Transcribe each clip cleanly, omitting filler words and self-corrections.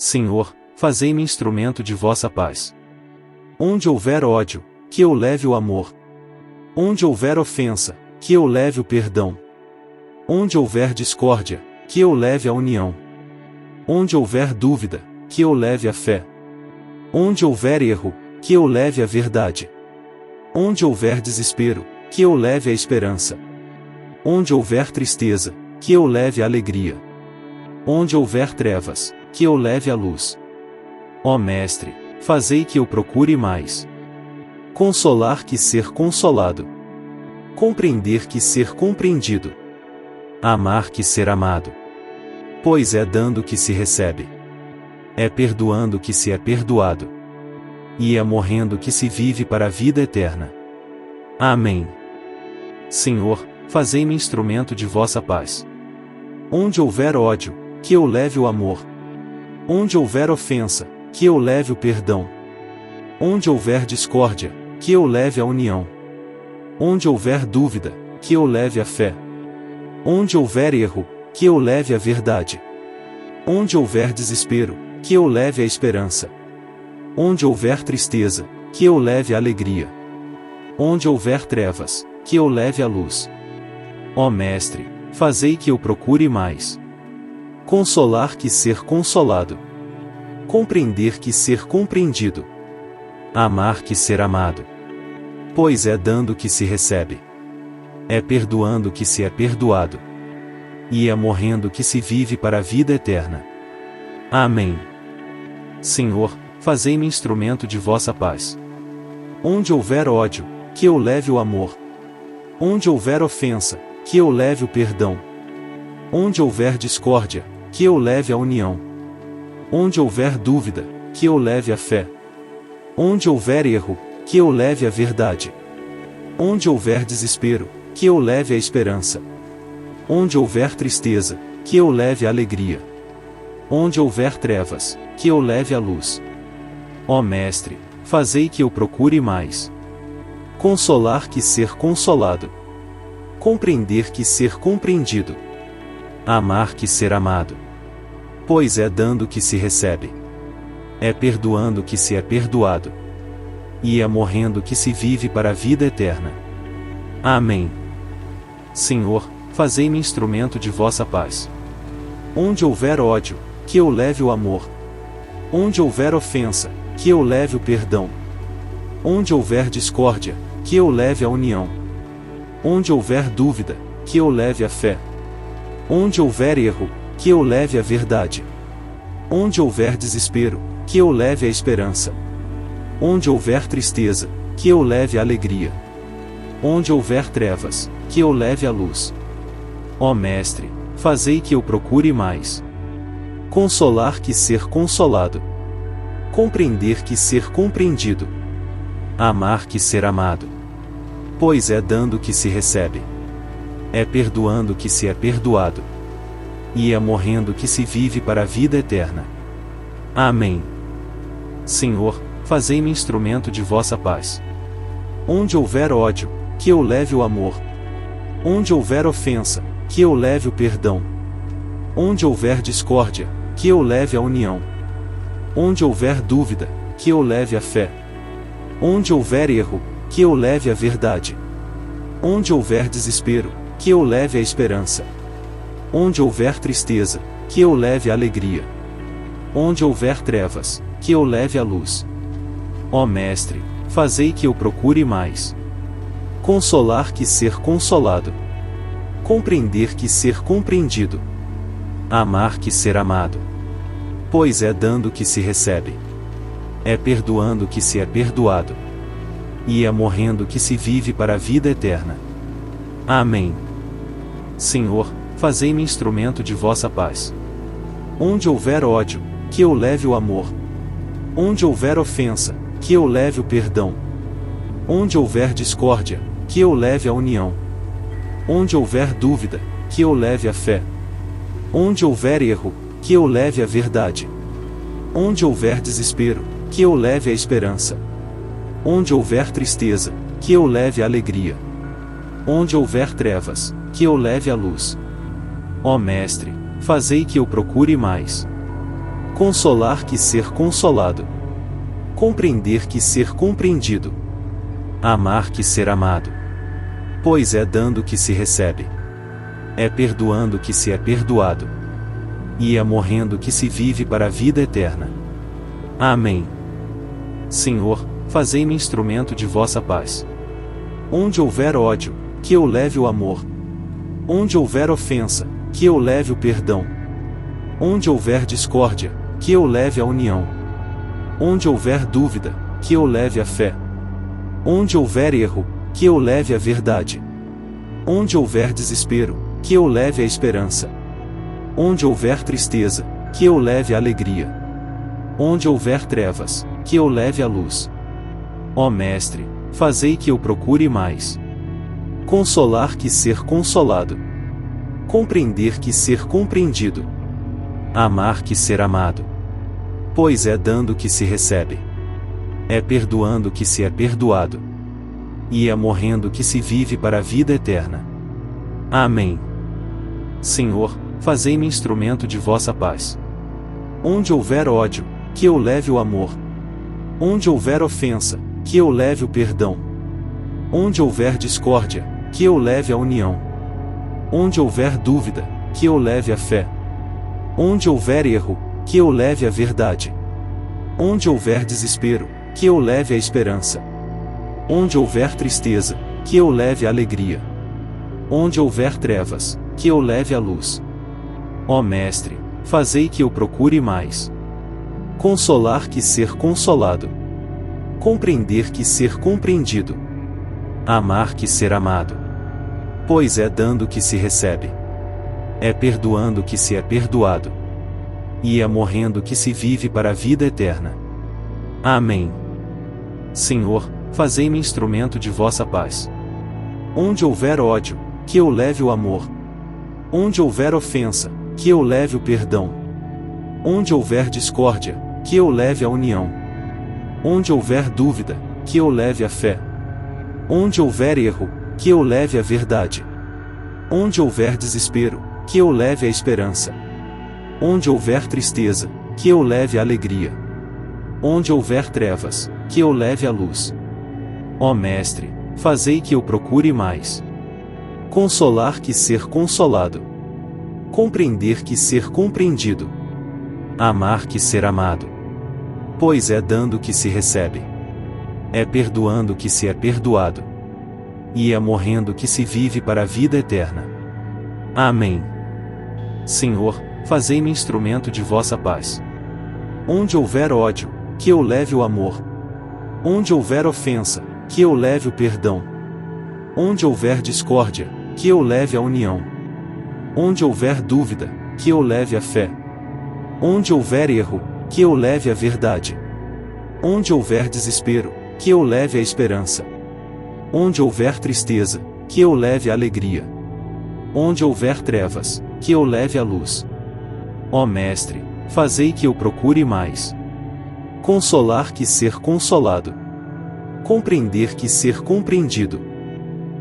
Senhor, fazei-me instrumento de vossa paz. Onde houver ódio, que eu leve o amor. Onde houver ofensa, que eu leve o perdão. Onde houver discórdia, que eu leve a união. Onde houver dúvida, que eu leve a fé. Onde houver erro, que eu leve a verdade. Onde houver desespero, que eu leve a esperança. Onde houver tristeza, que eu leve a alegria. Onde houver trevas, que eu leve a luz. Ó Mestre, fazei que eu procure mais. Consolar que ser consolado. Compreender que ser compreendido. Amar que ser amado. Pois é dando que se recebe. É perdoando que se é perdoado. E é morrendo que se vive para a vida eterna. Amém. Senhor, fazei-me instrumento de vossa paz. Onde houver ódio, que eu leve o amor. Onde houver ofensa, que eu leve o perdão. Onde houver discórdia, que eu leve a união. Onde houver dúvida, que eu leve a fé. Onde houver erro, que eu leve a verdade. Onde houver desespero, que eu leve a esperança. Onde houver tristeza, que eu leve a alegria. Onde houver trevas, que eu leve a luz. Ó Mestre, fazei que eu procure mais. Consolar que ser consolado. Compreender que ser compreendido. Amar que ser amado. Pois é dando que se recebe. É perdoando que se é perdoado. E é morrendo que se vive para a vida eterna. Amém. Senhor, fazei-me instrumento de vossa paz. Onde houver ódio, que eu leve o amor. Onde houver ofensa, que eu leve o perdão. Onde houver discórdia, que eu leve a união. Onde houver dúvida, que eu leve a fé. Onde houver erro, que eu leve a verdade. Onde houver desespero, que eu leve a esperança. Onde houver tristeza, que eu leve a alegria. Onde houver trevas, que eu leve a luz. Ó Mestre, fazei que eu procure mais. Consolar que ser consolado. Compreender que ser compreendido. Amar que ser amado. Pois é dando que se recebe. É perdoando que se é perdoado. E é morrendo que se vive para a vida eterna. Amém. Senhor, fazei-me instrumento de vossa paz. Onde houver ódio, que eu leve o amor. Onde houver ofensa, que eu leve o perdão. Onde houver discórdia, que eu leve a união. Onde houver dúvida, que eu leve a fé. Onde houver erro, que eu leve a verdade. Onde houver desespero, que eu leve a esperança. Onde houver tristeza, que eu leve a alegria. Onde houver trevas, que eu leve a luz. Ó Mestre, fazei que eu procure mais. Consolar que ser consolado. Compreender que ser compreendido. Amar que ser amado. Pois é dando que se recebe. É perdoando que se é perdoado. E é morrendo que se vive para a vida eterna. Amém. Senhor, fazei-me instrumento de vossa paz. Onde houver ódio, que eu leve o amor. Onde houver ofensa, que eu leve o perdão. Onde houver discórdia, que eu leve a união. Onde houver dúvida, que eu leve a fé. Onde houver erro, que eu leve a verdade. Onde houver desespero, que eu leve a esperança. Onde houver tristeza, que eu leve a alegria. Onde houver trevas, que eu leve a luz. Ó Mestre, fazei que eu procure mais. Consolar que ser consolado. Compreender que ser compreendido. Amar que ser amado. Pois é dando que se recebe. É perdoando que se é perdoado. E é morrendo que se vive para a vida eterna. Amém. Senhor, fazei-me instrumento de vossa paz. Onde houver ódio, que eu leve o amor. Onde houver ofensa, que eu leve o perdão. Onde houver discórdia, que eu leve a união. Onde houver dúvida, que eu leve a fé. Onde houver erro, que eu leve a verdade. Onde houver desespero, que eu leve a esperança. Onde houver tristeza, que eu leve a alegria. Onde houver trevas, que eu leve a luz. Ó Mestre, fazei que eu procure mais. Consolar que ser consolado. Compreender que ser compreendido. Amar que ser amado. Pois é dando que se recebe. É perdoando que se é perdoado. E é morrendo que se vive para a vida eterna. Amém. Senhor, fazei-me instrumento de vossa paz. Onde houver ódio, que eu leve o amor. Onde houver ofensa, que eu leve o perdão. Onde houver discórdia, que eu leve a união. Onde houver dúvida, que eu leve a fé. Onde houver erro, que eu leve a verdade. Onde houver desespero, que eu leve a esperança. Onde houver tristeza, que eu leve a alegria. Onde houver trevas, que eu leve a luz. Ó Mestre, fazei que eu procure mais. Consolar que ser consolado. Compreender que ser compreendido. Amar que ser amado. Pois é dando que se recebe. É perdoando que se é perdoado. E é morrendo que se vive para a vida eterna. Amém. Senhor, fazei-me instrumento de vossa paz. Onde houver ódio, que eu leve o amor. Onde houver ofensa, que eu leve o perdão. Onde houver discórdia, que eu leve a união. Onde houver dúvida, que eu leve a fé. Onde houver erro, que eu leve a verdade. Onde houver desespero, que eu leve a esperança. Onde houver tristeza, que eu leve a alegria. Onde houver trevas, que eu leve a luz. Ó Mestre, fazei que eu procure mais. Consolar que ser consolado. Compreender que ser compreendido. Amar que ser amado. Pois é dando que se recebe. É perdoando que se é perdoado. E é morrendo que se vive para a vida eterna. Amém. Senhor, fazei-me instrumento de vossa paz. Onde houver ódio, que eu leve o amor. Onde houver ofensa, que eu leve o perdão. Onde houver discórdia, que eu leve a união. Onde houver dúvida, que eu leve a fé. Onde houver erro, que eu leve a verdade. Onde houver desespero, que eu leve a esperança. Onde houver tristeza, que eu leve a alegria. Onde houver trevas, que eu leve a luz. Ó Mestre, fazei que eu procure mais. Consolar que ser consolado. Compreender que ser compreendido. Amar que ser amado. Pois é dando que se recebe. É perdoando que se é perdoado. E é morrendo que se vive para a vida eterna. Amém. Senhor, fazei-me instrumento de vossa paz. Onde houver ódio, que eu leve o amor. Onde houver ofensa, que eu leve o perdão. Onde houver discórdia, que eu leve a união. Onde houver dúvida, que eu leve a fé. Onde houver erro, que eu leve a verdade. Onde houver desespero, que eu leve a esperança. Onde houver tristeza, que eu leve a alegria. Onde houver trevas, que eu leve a luz. Ó Mestre, fazei que eu procure mais. Consolar que ser consolado. Compreender que ser compreendido.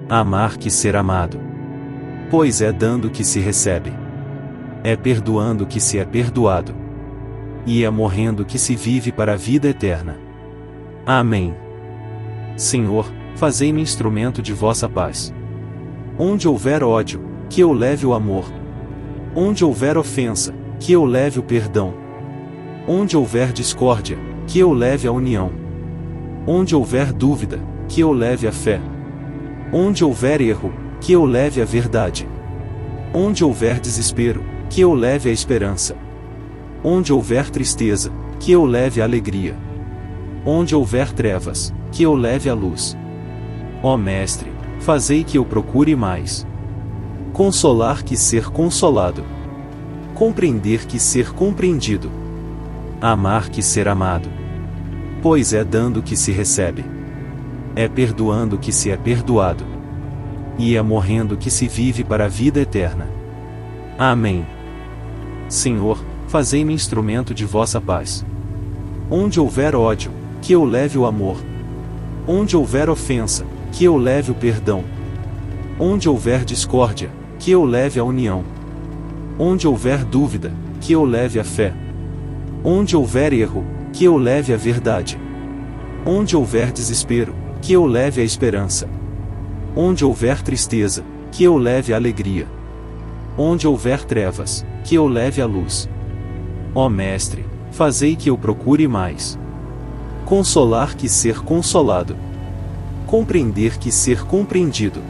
Amar que ser amado. Pois é dando que se recebe. É perdoando que se é perdoado. E é morrendo que se vive para a vida eterna. Amém. Senhor, fazei-me instrumento de vossa paz. Onde houver ódio, que eu leve o amor. Onde houver ofensa, que eu leve o perdão. Onde houver discórdia, que eu leve a união. Onde houver dúvida, que eu leve a fé. Onde houver erro, que eu leve a verdade. Onde houver desespero, que eu leve a esperança. Onde houver tristeza, que eu leve a alegria. Onde houver trevas, que eu leve a luz. Ó Mestre, fazei que eu procure mais. Consolar que ser consolado. Compreender que ser compreendido. Amar que ser amado. Pois é dando que se recebe. É perdoando que se é perdoado. E é morrendo que se vive para a vida eterna. Amém. Senhor, fazei-me instrumento de vossa paz. Onde houver ódio, que eu leve o amor. Onde houver ofensa, que eu leve o perdão. Onde houver discórdia, que eu leve a união. Onde houver dúvida, que eu leve a fé. Onde houver erro, que eu leve a verdade. Onde houver desespero, que eu leve a esperança. Onde houver tristeza, que eu leve a alegria. Onde houver trevas, que eu leve a luz. Ó Mestre, fazei que eu procure mais. Consolar que ser consolado. Compreender que ser compreendido.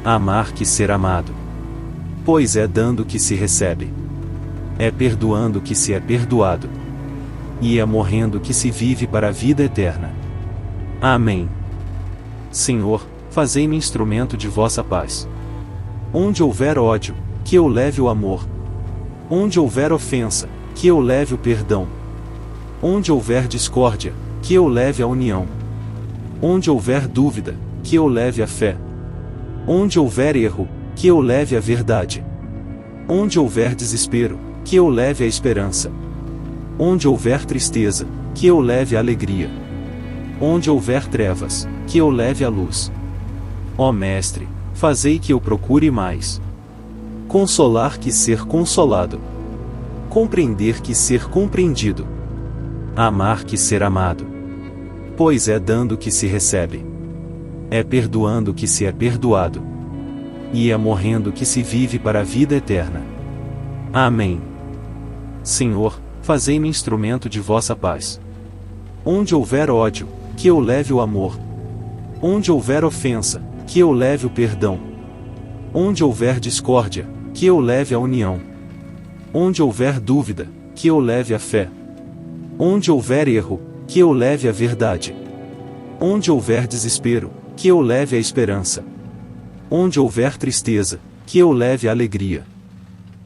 Amar que ser amado. Pois é dando que se recebe. É perdoando que se é perdoado. E é morrendo que se vive para a vida eterna. Amém. Senhor, fazei-me instrumento de vossa paz. Onde houver ódio, que eu leve o amor. Onde houver ofensa, que eu leve o perdão. Onde houver discórdia, que eu leve a união. Onde houver dúvida, que eu leve a fé. Onde houver erro, que eu leve a verdade. Onde houver desespero, que eu leve a esperança. Onde houver tristeza, que eu leve a alegria. Onde houver trevas, que eu leve a luz. Ó Mestre, fazei que eu procure mais. Consolar que ser consolado. Compreender que ser compreendido. Amar que ser amado. Pois é dando que se recebe. É perdoando que se é perdoado. E é morrendo que se vive para a vida eterna. Amém. Senhor, fazei-me instrumento de vossa paz. Onde houver ódio, que eu leve o amor. Onde houver ofensa, que eu leve o perdão. Onde houver discórdia, que eu leve a união. Onde houver dúvida, que eu leve a fé. Onde houver erro, que eu leve a verdade. Onde houver desespero, que eu leve a esperança. Onde houver tristeza, que eu leve a alegria.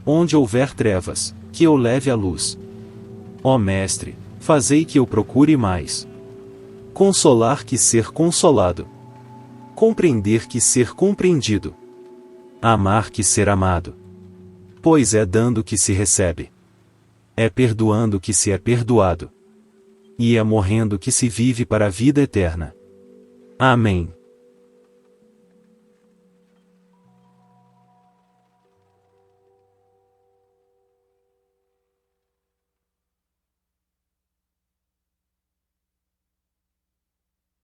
Onde houver trevas, que eu leve a luz. Ó Mestre, fazei que eu procure mais. Consolar que ser consolado. Compreender que ser compreendido. Amar que ser amado. Pois é dando que se recebe. É perdoando que se é perdoado. E é morrendo que se vive para a vida eterna. Amém.